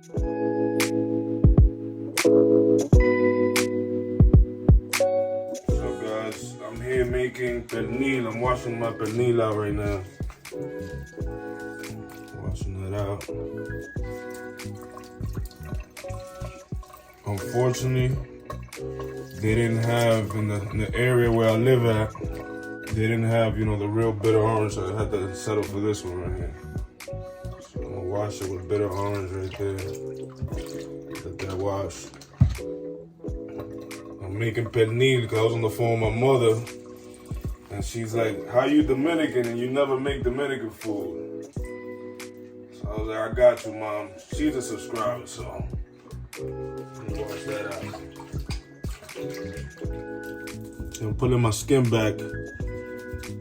So guys, I'm here making pernil. I'm washing my pernil out right now. Washing that out. Unfortunately, they didn't have in the area where I live at. They didn't have, you know, the real bitter orange, so I had to settle for this one right here. So I'm gonna wash it with bitter orange right there. Let that wash. I'm making pernil because I was on the phone with my mother, and she's like, "How you Dominican and you never make Dominican food?" So I was like, "I got you, Mom." She's a subscriber, so I'm gonna wash that out. I'm pulling my skin back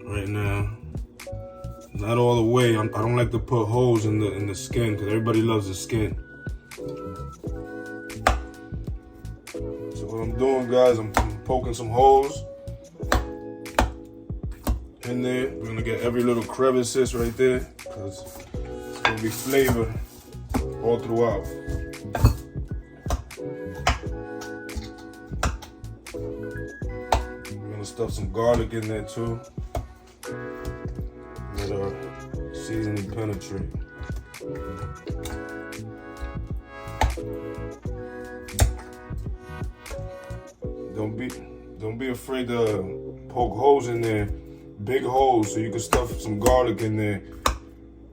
right now. Not all the way. I don't like to put holes in the skin because everybody loves the skin. So what I'm doing, guys, I'm poking some holes in there. We're gonna get every little crevices right there because it's gonna be flavor all throughout. I'm gonna stuff some garlic in there too. Let our seasoning penetrate. Don't be afraid to poke holes in there, big holes, so you can stuff some garlic in there.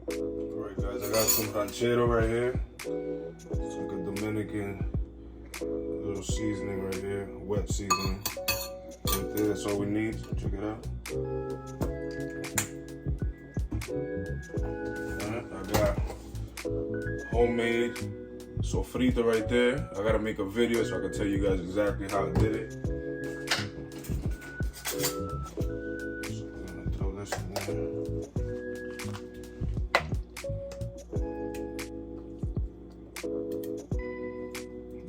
All right, guys, I got some ranchero right here. It's like a Dominican little seasoning right here, wet seasoning. Right there, that's all we need. Check it out. Alright, I got homemade sofrito right there. I gotta make a video so I can tell you guys exactly how I did it. So I'm gonna throw this in there.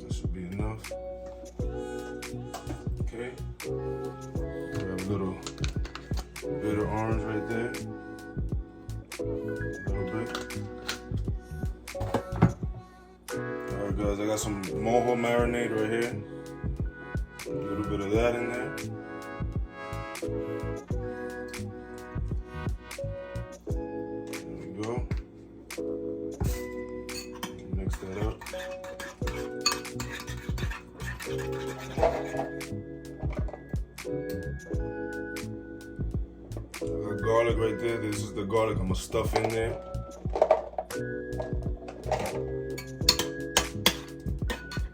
This should be enough. Okay. We have a little bitter orange right there. A little bit. Alright guys, I got some mojo marinade right here. A little bit of that in there. There we go. Mix that up. I got garlic right there. This is the garlic I'm gonna stuff in there.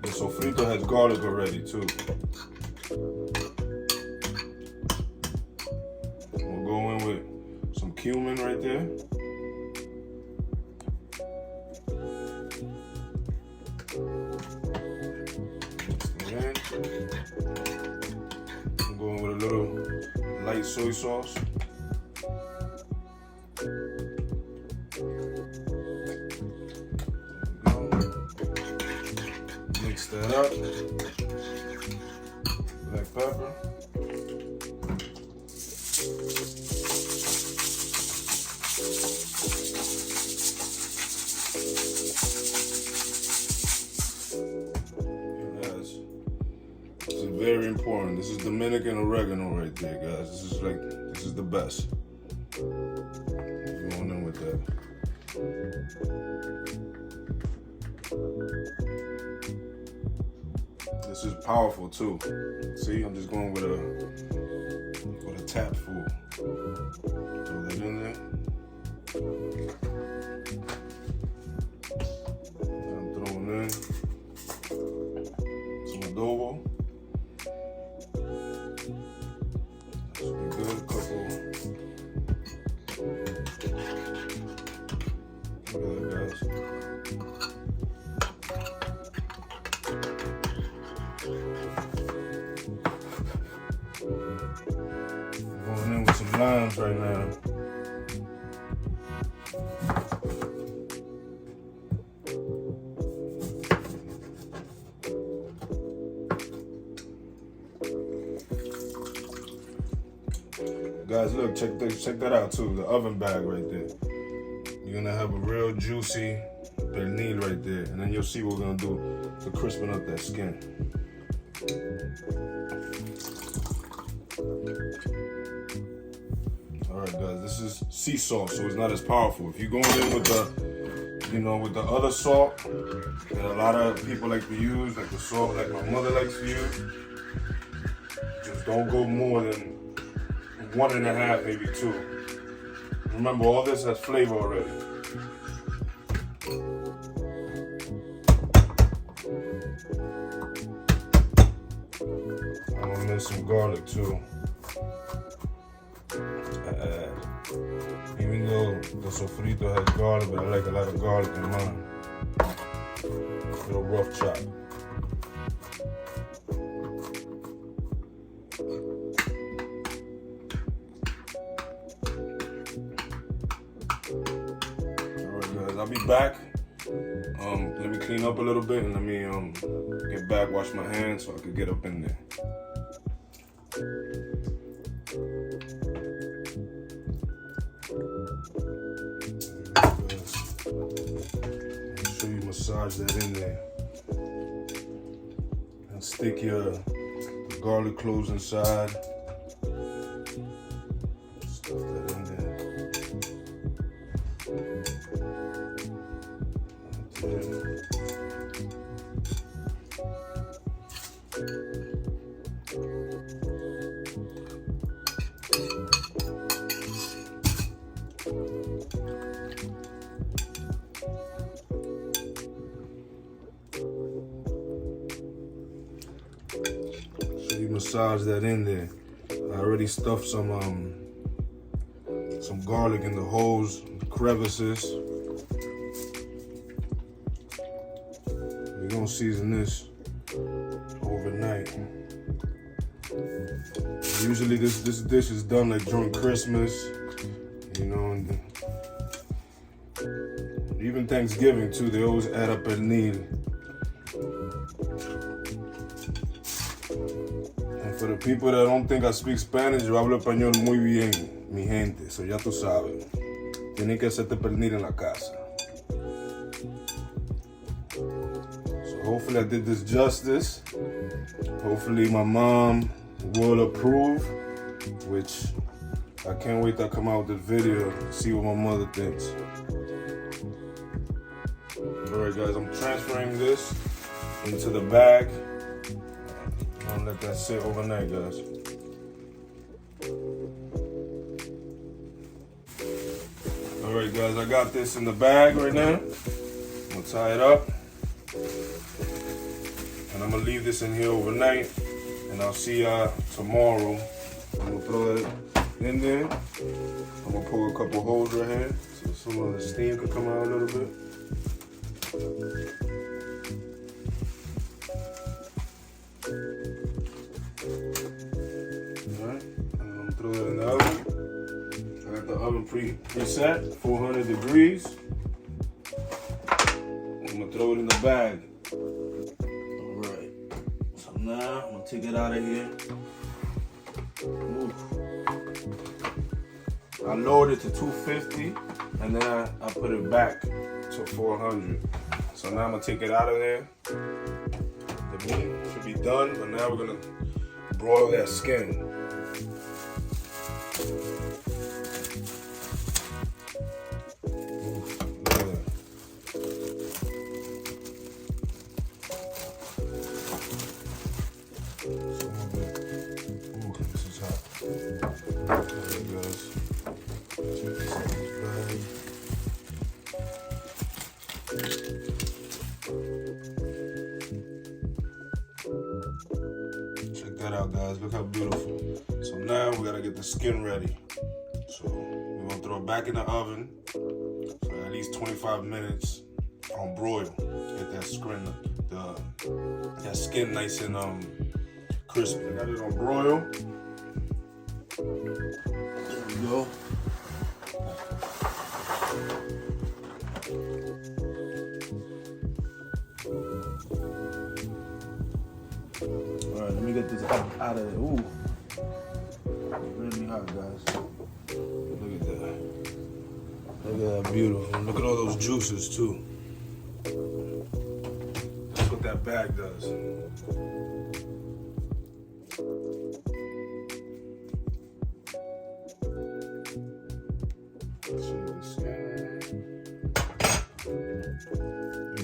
The sofrito has garlic already too. We'll go in with some cumin right there. I'm going with a little light soy sauce. Mix that up. Black pepper. Guys, this is very important. This is Dominican oregano right there, guys. This is the best. Going in with that. This is powerful too. See, I'm just going with a tap full. Throw that in there. I'm throwing in some adobo. That should be good. A couple. Look at that, guys. Going in with some limes right now. Guys, look, check that out too. The oven bag right there. you're gonna have a real juicy pernil right there. And then you'll see what we're gonna do to crispen up that skin. All right, guys, this is sea salt, so it's not as powerful. If you're going in with the, with the other salt that a lot of people like to use, like the salt like my mother likes to use, just don't go more than 1.5, maybe 2. Remember, all this has flavor already. I'm gonna mix some garlic too. Even though the sofrito has garlic, but I like a lot of garlic in mine. A little rough chop. Alright guys, I'll be back. Let me clean up a little bit and let me get back, wash my hands so I could get up in there. Make sure you massage that in there. And stick your garlic cloves inside. Stuff that in there. So you massage that in there. I already stuffed some garlic in the holes, crevices. We're gonna season this overnight. Usually this dish is done like during Christmas, and even Thanksgiving too. They always add up pernil. And for the people that don't think I speak Spanish, yo hablo español muy bien, mi gente. So ya tú sabes. Tienen que hacerte pernil en la casa. So hopefully I did this justice. Hopefully my mom will approve, which I can't wait to come out with the video and see what my mother thinks. Alright guys, I'm transferring this into the bag. I'm gonna let that sit overnight, guys. Alright guys, I got this in the bag right now. I'm gonna tie it up. And I'm gonna leave this in here overnight. And I'll see y'all tomorrow. I'm gonna throw it in there. I'm gonna pull a couple holes right here so some of the steam can come out a little bit. Alright, I'm gonna throw it in the oven. I got the oven preset, 400 degrees. I'm gonna throw it in the bag. Alright, so now I'm gonna take it out of here. Ooh. I lowered it to 250 and then I put it back to 400. So now I'm gonna take it out of there. The meat should be done, but now we're gonna broil that skin. Check that out, guys. Look how beautiful. So now we gotta get the skin ready. So we're gonna throw it back in the oven for at least 25 minutes on broil. Get that skin nice and crispy. I got it on broil. There we go. Alright, let me get this out of there. Ooh. It's really hot, guys. Look at that. Look at that, beautiful. Look at all those juices too. That's what that bag does.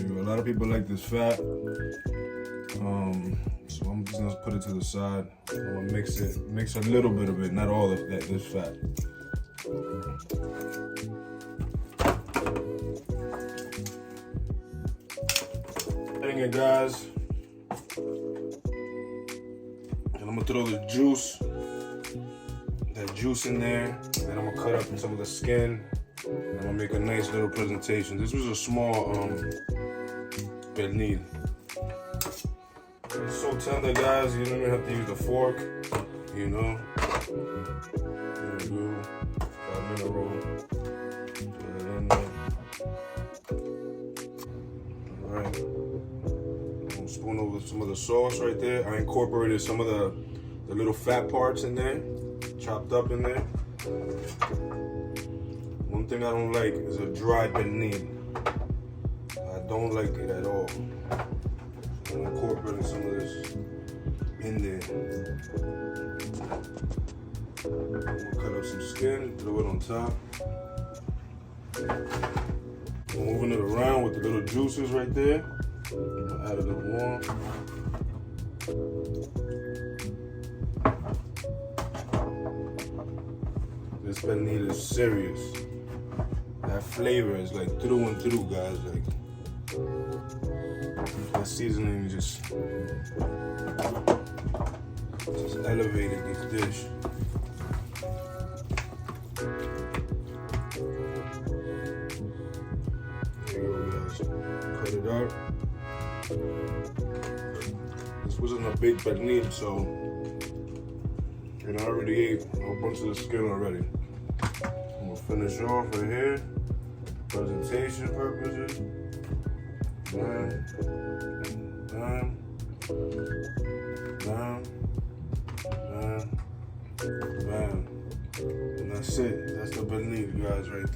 A lot of people like this fat. So I'm just gonna put it to the side. I'm gonna mix a little bit of it, not all of that, this fat. Adding it, guys. And I'm gonna throw the juice, that juice in there. And I'm gonna cut up some of the skin. And I'm gonna make a nice little presentation. This was a small pernil. It's so tender, guys. You don't even have to use the fork. You know. There we go. 5-minute roll. Put it in there. All right. I'm gonna spoon over some of the sauce right there. I incorporated some of the little fat parts in there, chopped up in there. One thing I don't like is a dry pernil. I don't like it at all. I'm incorporating some of this in there. I'm gonna cut up some skin, throw it on top. I'm moving it around with the little juices right there. I'm gonna add a little more. This pernil is serious. That flavor is like through and through, guys. Like that seasoning just elevated this dish. There you go, guys. Cut it out. This wasn't a big pernil, so I already ate a whole bunch of the skin already. I'm gonna finish off right here. Presentation purposes. Bam, bam, bam, bam, bam. And that's it. That's the pernil, guys, right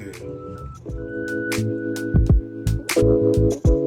there.